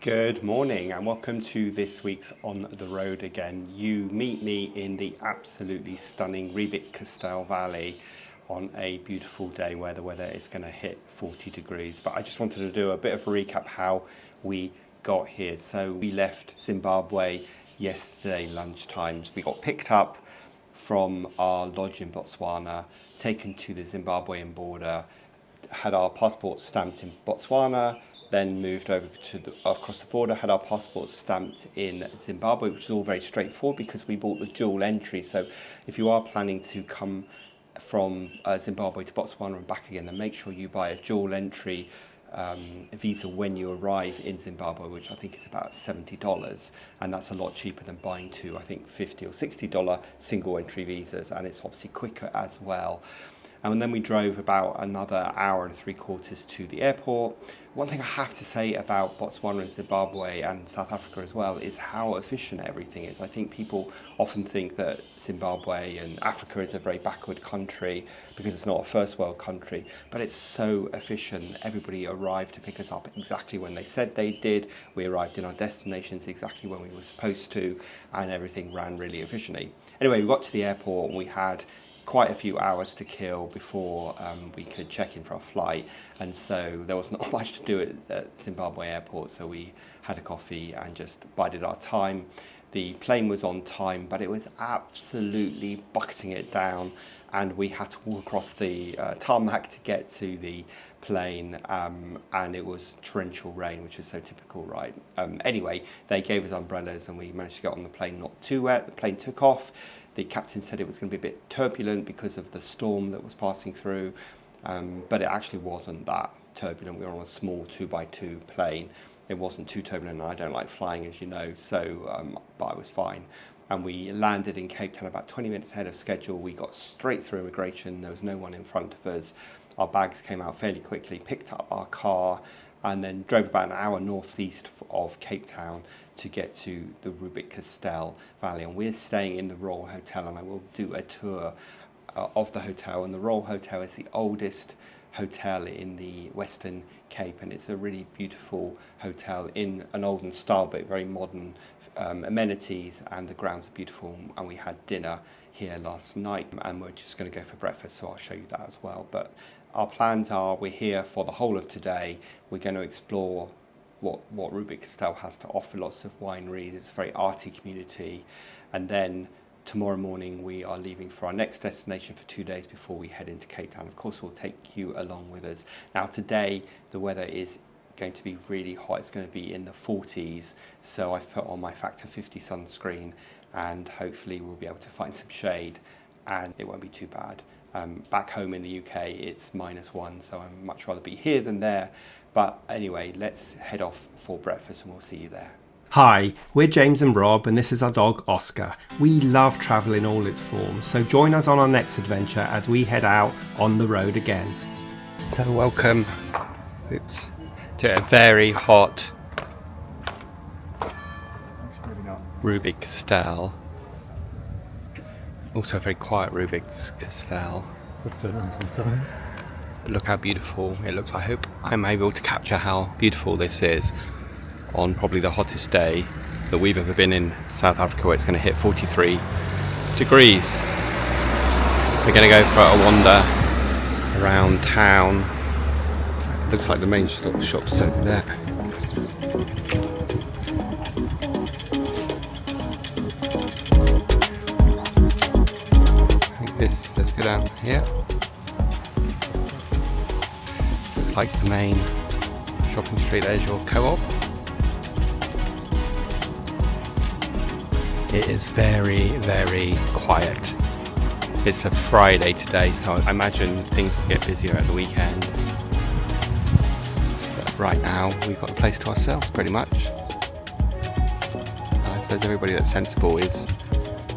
Good morning and welcome to this week's On the Road Again. You meet me in the absolutely stunning Riebeek Castell Valley on a beautiful day where the weather is going to hit 40 degrees. But I just wanted to do a bit of a recap how we got here. So we left Zimbabwe yesterday lunchtime. We got picked up from our lodge in Botswana, taken to the Zimbabwean border, had our passports stamped in Botswana, then moved over to across the border, had our passports stamped in Zimbabwe, which is all very straightforward because we bought the dual entry. So if you are planning to come from Zimbabwe to Botswana and back again, then make sure you buy a dual entry visa when you arrive in Zimbabwe, which I think is about $70, and that's a lot cheaper than buying two, I think $50 or $60 single entry visas, and it's obviously quicker as well. And then we drove about another hour and 3/4 to the airport. One thing I have to say about Botswana and Zimbabwe and South Africa as well is how efficient everything is. I think people often think that Zimbabwe and Africa is a very backward country because it's not a first world country, but it's so efficient. Everybody arrived to pick us up exactly when they said they did. We arrived in our destinations exactly when we were supposed to, and everything ran really efficiently. Anyway, we got to the airport and we had quite a few hours to kill before we could check in for our flight, and so there was not much to do at Zimbabwe airport, so we had a coffee and just bided our time. The plane was on time, but it was absolutely bucketing it down, and we had to walk across the tarmac to get to the plane, and it was torrential rain, which is so typical, right? Anyway, they gave us umbrellas and we managed to get on the plane not too wet. The plane took off. The captain said it was going to be a bit turbulent because of the storm that was passing through, but it actually wasn't that turbulent. We were on a small 2x2 plane. It wasn't too turbulent, and I don't like flying, as you know, so but I was fine. And we landed in Cape Town about 20 minutes ahead of schedule. We got straight through immigration. There was no one in front of us. Our bags came out fairly quickly, picked up our car, and then drove about an hour northeast of Cape Town to get to the Riebeek Castell Valley. And we're staying in the Royal Hotel, and I will do a tour of the hotel. And the Royal Hotel is the oldest hotel in the Western Cape, and it's a really beautiful hotel in an olden style but very modern amenities, and the grounds are beautiful. And we had dinner here last night, and we're just going to go for breakfast, so I'll show you that as well. But our plans are, we're here for the whole of today. We're going to explore what Riebeek Castell has to offer, lots of wineries. It's a very arty community. And then tomorrow morning we are leaving for our next destination for 2 days before we head into Cape Town. Of course, we'll take you along with us. Now today the weather is going to be really hot. It's going to be in the 40s, so I've put on my factor 50 sunscreen, and hopefully we'll be able to find some shade and it won't be too bad. Back home in the UK it's -1, so I'd much rather be here than there. But anyway, let's head off for breakfast and we'll see you there. Hi, we're James and Rob, and this is our dog Oscar. We love travel in all its forms, so join us on our next adventure as we head out on the road again. So welcome to a very hot Riebeek Castell. Also a very quiet Riebeek Castell. But look how beautiful it looks. I hope I'm able to capture how beautiful this is on probably the hottest day that we've ever been in South Africa, where it's going to hit 43 degrees. We're going to go for a wander around town. It looks like the main shop's over there. I think let's go down here. Looks like the main shopping street. There's your co-op. It is very, very quiet. It's a Friday today, so I imagine things will get busier at the weekend. But right now, we've got the place to ourselves, pretty much. I suppose everybody that's sensible is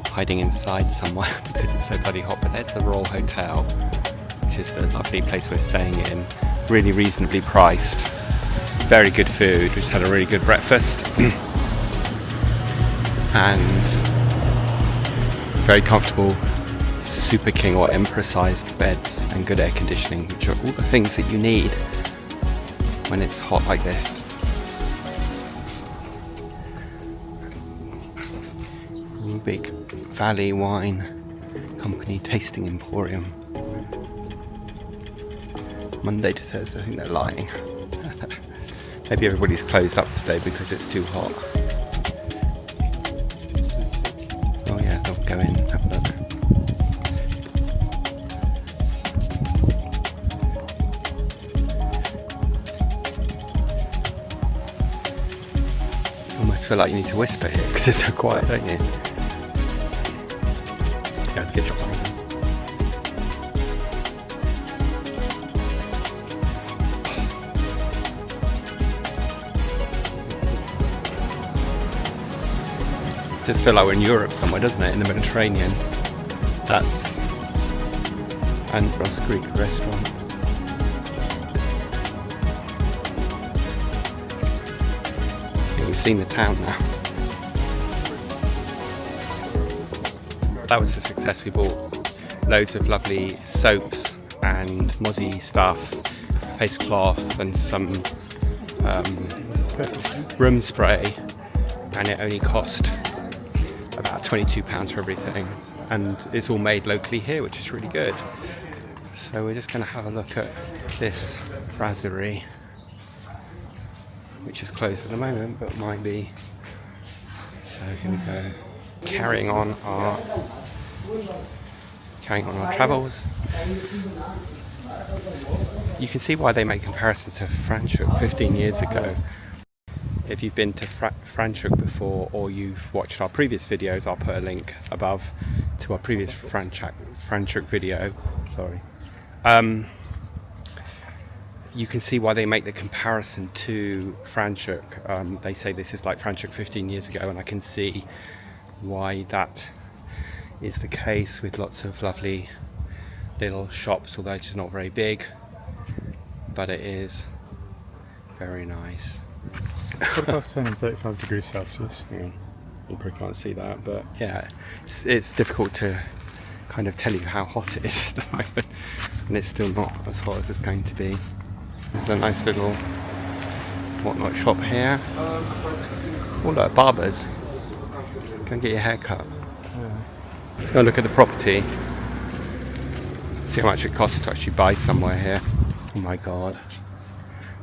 hiding inside somewhere because it's so bloody hot. But there's the Royal Hotel, which is the lovely place we're staying in. Really reasonably priced. Very good food. We just had a really good breakfast. And very comfortable Super King or Emperor sized beds and good air conditioning, which are all the things that you need when it's hot like this. Riebeek Valley Wine Company Tasting Emporium. Monday to Thursday, I think they're lying. Maybe everybody's closed up today because it's too hot. Oh yeah, they'll go in and have a look. I almost feel like you need to whisper here because it's so quiet, don't you? Yeah, get your phone. It just feel like we're in Europe somewhere, doesn't it? In the Mediterranean. That's Andros Greek restaurant. I think we've seen the town now. That was a success. We bought loads of lovely soaps and mozzie stuff, face cloth and some room spray, and it only cost about £22 for everything, and it's all made locally here, which is really good. So we're just going to have a look at this brasserie, which is closed at the moment but might be. So here we go, carrying on our travels. You can see why they make comparisons to Franschhoek 15 years ago. If you've been to Franschhoek before, or you've watched our previous videos, I'll put a link above to our previous Franschhoek video. Sorry. You can see why they make the comparison to Franschhoek. They say this is like Franschhoek 15 years ago, and I can see why that is the case, with lots of lovely little shops, although it's not very big, but it is very nice. 10 and 35 degrees Celsius. Yeah, you probably can't see that, but yeah, it's difficult to kind of tell you how hot it is at the moment, and it's still not as hot as it's going to be. There's a nice little whatnot shop here. Oh look, barbers. Go and get your hair cut. Yeah. Let's go and look at the property. See how much it costs to actually buy somewhere here. Oh my god.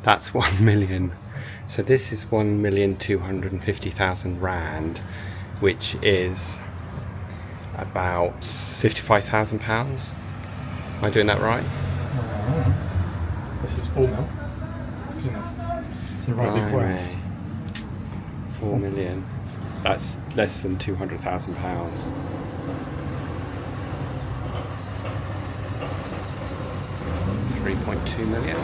That's 1 million. So this is 1,250,000 rand, which is about £55,000. Am I doing that right? This is 4 mil. It's a Riebeek-West. 4 million. That's less than £200,000. 3.2 million.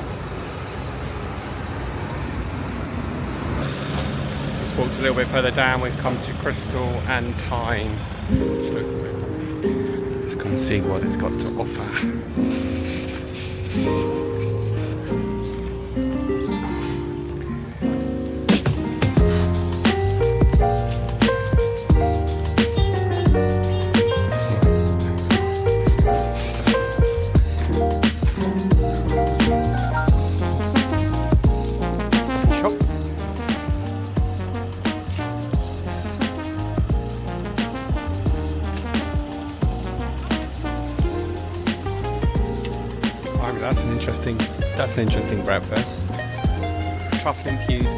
Walked a little bit further down, we've come to Crystal and Tyne. Let's come and see what it's got to offer. That's an interesting breakfast. Truffle infused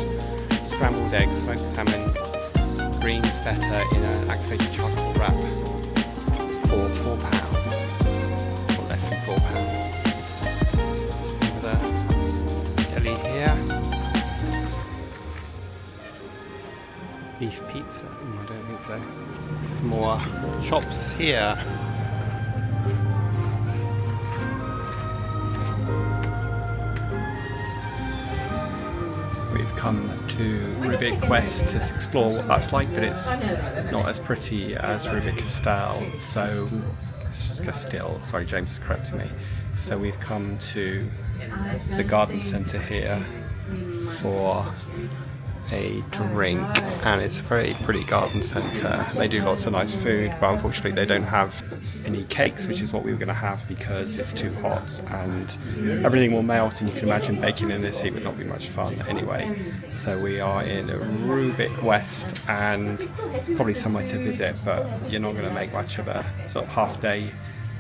scrambled eggs, smoked salmon, green feta in an activated charcoal wrap for £4, or less than £4. With a deli here. Beef pizza. I don't think so. Some more chops here. We've come to Riebeek-West to explore what that's like, but it's not as pretty as Riebeek Castell. So, Castell, sorry, James is correcting me. So we've come to the garden centre here for a drink, and it's a very pretty garden centre. They do lots of nice food, but unfortunately they don't have any cakes, which is what we were going to have because it's too hot and everything will melt, and you can imagine baking in this heat would not be much fun anyway. So we are in Riebeek-West, and it's probably somewhere to visit, but you're not going to make much of a sort of half day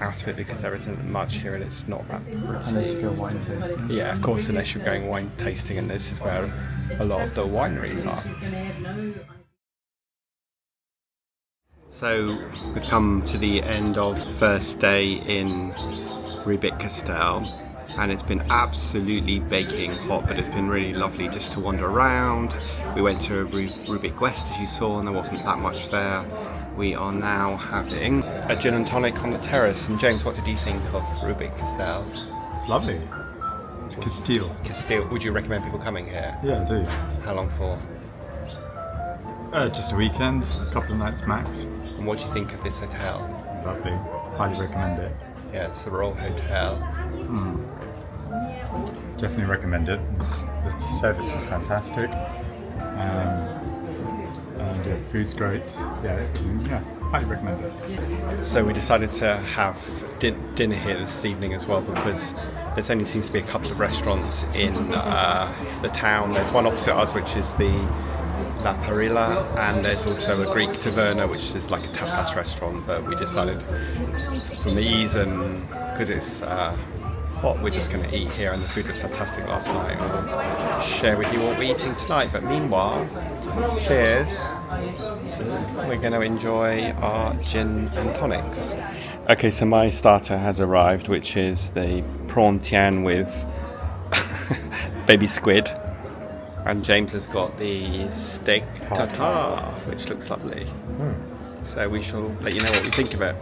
out of it because there isn't much here and it's not that pretty. Unless you go wine tasting. Yeah, of course, unless you're going wine tasting, and this is where a lot of the wineries are. So we've come to the end of the first day in Riebeek Castell, and it's been absolutely baking hot, but it's been really lovely just to wander around. We went to Riebeek-West, as you saw, and there wasn't that much there. We are now having a gin and tonic on the terrace. And James, what did you think of Riebeek Castell? It's lovely. It's Castile. Castile. Would you recommend people coming here? Yeah, I do. How long for? Just a weekend, a couple of nights max. And what do you think of this hotel? Lovely. Highly recommend it. Yeah, it's the Royal Hotel. Definitely recommend it. The service is fantastic. And the food's great. Yeah, highly recommend it. So we decided to have dinner here this evening as well, because there only seems to be a couple of restaurants in the town. There's one opposite us, which is the La Parilla, and there's also a Greek taverna, which is like a tapas restaurant, but we decided for ease and because it's hot, we're just going to eat here, and the food was fantastic last night. We'll share with you what we're eating tonight, but meanwhile, cheers. We're going to enjoy our gin and tonics. Okay, so my starter has arrived, which is the prawn tian with baby squid. And James has got the steak tartare, which looks lovely. So we shall let you know what we think of it.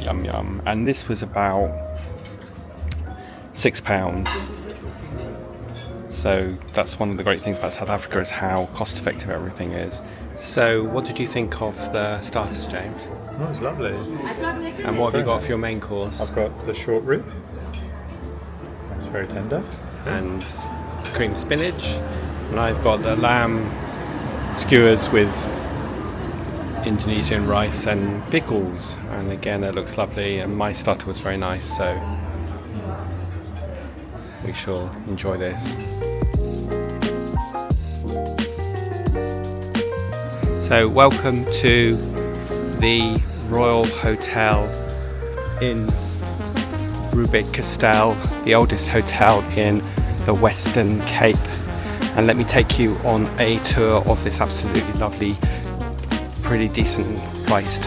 Yum yum. And this was about £6. So that's one of the great things about South Africa, is how cost effective everything is. So what did you think of the starters, James? Oh, it's lovely. And what have you got for your main course? I've got the short rib. That's very tender. And cream spinach, and I've got the lamb skewers with Indonesian rice and pickles, and again it looks lovely, and my starter was very nice, so we shall enjoy this. So welcome to the Royal Hotel in Riebeek Castell, the oldest hotel in the Western Cape, and let me take you on a tour of this absolutely lovely, pretty decent priced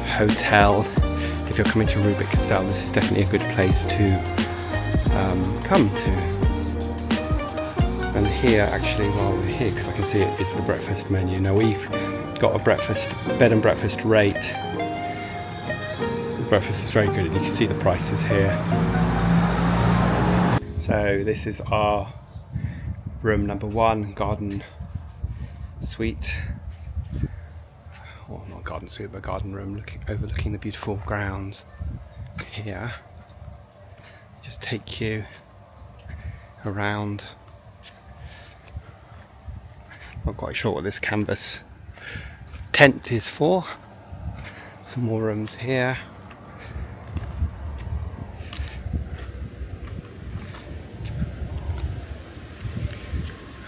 hotel. If you're coming to Riebeek Castell, this is definitely a good place to come to. And here, actually, while we're here, because I can see it, is the breakfast menu. Now we've got a bed and breakfast rate. Breakfast is very good, and you can see the prices here. So this is our room number 1, garden suite, or not garden suite, but garden room, overlooking the beautiful grounds here. Just take you around. Not quite sure what this canvas tent is for. Some more rooms here.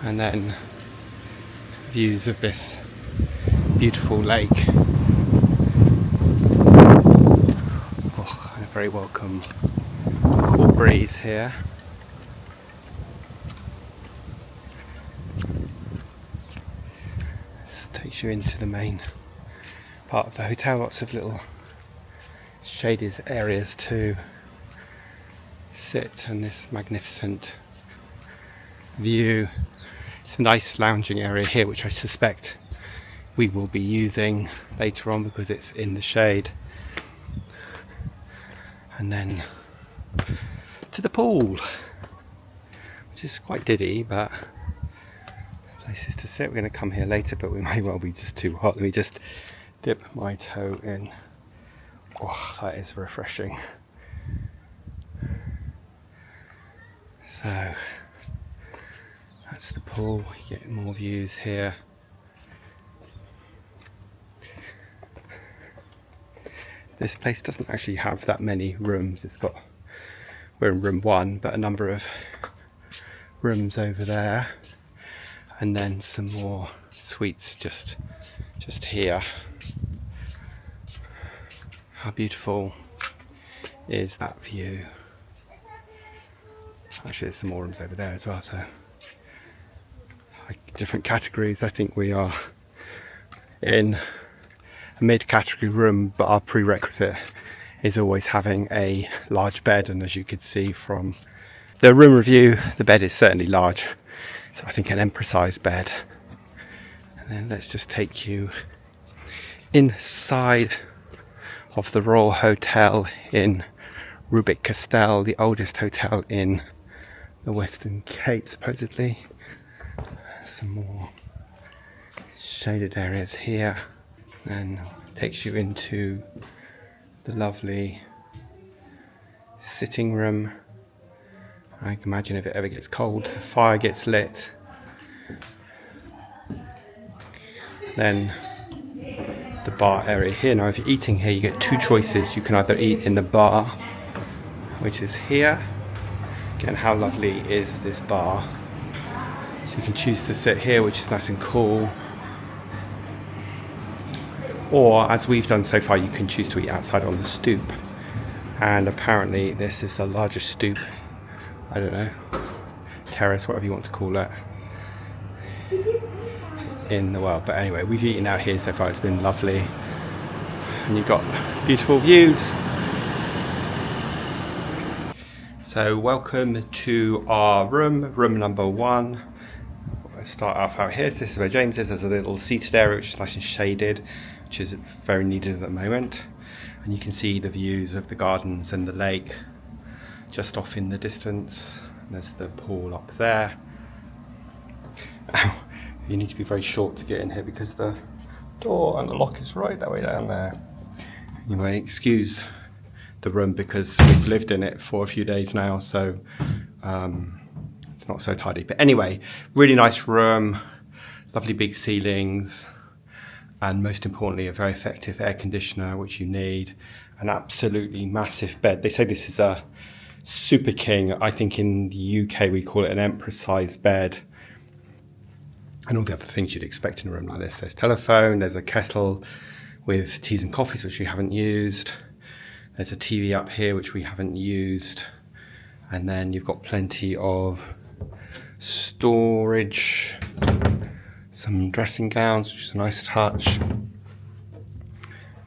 And then views of this beautiful lake. Oh, and a very welcome cool breeze here. This takes you into the main part of the hotel. Lots of little shaded areas to sit, and this magnificent view. It's a nice lounging area here, which I suspect we will be using later on because it's in the shade. And then to the pool, which is quite diddy, but places to sit. We're going to come here later, but we may well be just too hot. Let me just dip my toe in. Oh, that is refreshing. So That's the pool. You get more views here. This place doesn't actually have that many rooms. We're in room 1, but a number of rooms over there, and then some more suites just here. How beautiful is that view? Actually, there's some more rooms over there as well, so like different categories. I think we are in a mid-category room, but our prerequisite is always having a large bed, and as you could see from the room review, the bed is certainly large, so I think an emperor-sized bed. And then let's just take you inside of the Royal Hotel in Riebeek Castell, the oldest hotel in the Western Cape, supposedly. Some more shaded areas here, and takes you into the lovely sitting room. I can imagine if it ever gets cold, the fire gets lit. Then the bar area here. Now if you're eating here, you get 2 choices. You can either eat in the bar, which is here. Again, how lovely is this bar? So you can choose to sit here, which is nice and cool. Or, as we've done so far, you can choose to eat outside on the stoop. And apparently this is the largest stoop, I don't know, terrace, whatever you want to call it, in the world. But anyway, we've eaten out here so far, it's been lovely. And you've got beautiful views. So welcome to our room number 1. Let's start off out here. This is where James is. There's a little seated area which is nice and shaded, which is very needed at the moment. And you can see the views of the gardens and the lake just off in the distance. There's the pool up there. You need to be very short to get in here because the door and the lock is right that way down there. Anyway, excuse the room because we've lived in it for a few days now, so it's not so tidy. But anyway, really nice room, lovely big ceilings, and most importantly, a very effective air conditioner, which you need, an absolutely massive bed. They say this is a super king. I think in the UK we call it an emperor-sized bed. And all the other things you'd expect in a room like this. There's telephone, there's a kettle with teas and coffees, which we haven't used. There's a TV up here, which we haven't used. And then you've got plenty of storage, some dressing gowns, which is a nice touch,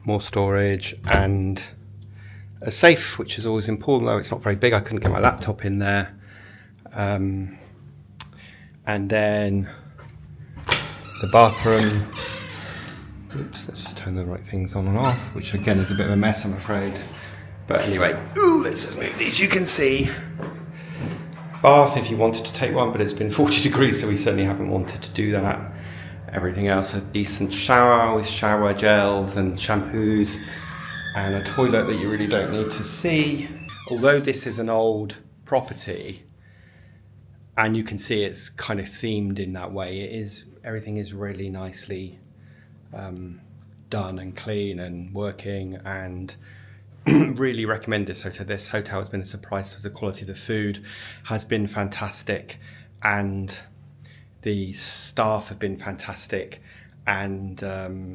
more storage, and a safe, which is always important, though it's not very big. I couldn't get my laptop in there. And then the bathroom. Oops, let's just turn the right things on and off, which again is a bit of a mess, I'm afraid. But anyway, let's just move these. You can see bath if you wanted to take one, but it's been 40 degrees, so we certainly haven't wanted to do that. Everything else, a decent shower with shower gels and shampoos, and a toilet that you really don't need to see. Although this is an old property, and you can see it's kind of themed in that way, everything is really nicely done and clean and working, and really recommend this hotel. This hotel has been a surprise for the quality of the food, has been fantastic, and the staff have been fantastic, and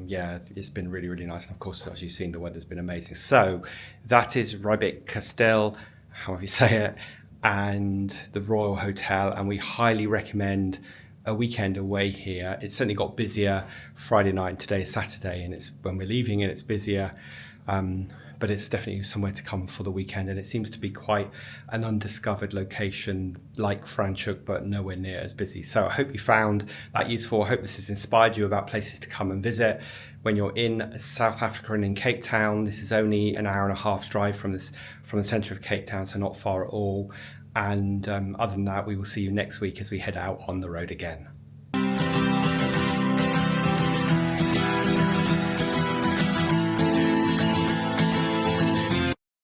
yeah, it's been really, really nice. And of course, as you've seen, the weather's been amazing. So that is Riebeek Castell, however you say it, and the Royal Hotel, and we highly recommend a weekend away here. It's certainly got busier Friday night. Today is Saturday, and it's when we're leaving, and it's busier. But it's definitely somewhere to come for the weekend, and it seems to be quite an undiscovered location like Franschhoek, but nowhere near as busy. So I hope you found that useful. I hope this has inspired you about places to come and visit when you're in South Africa and in Cape Town. This is only an hour and a half drive from the centre of Cape Town, so not far at all. And other than that, we will see you next week as we head out on the road again.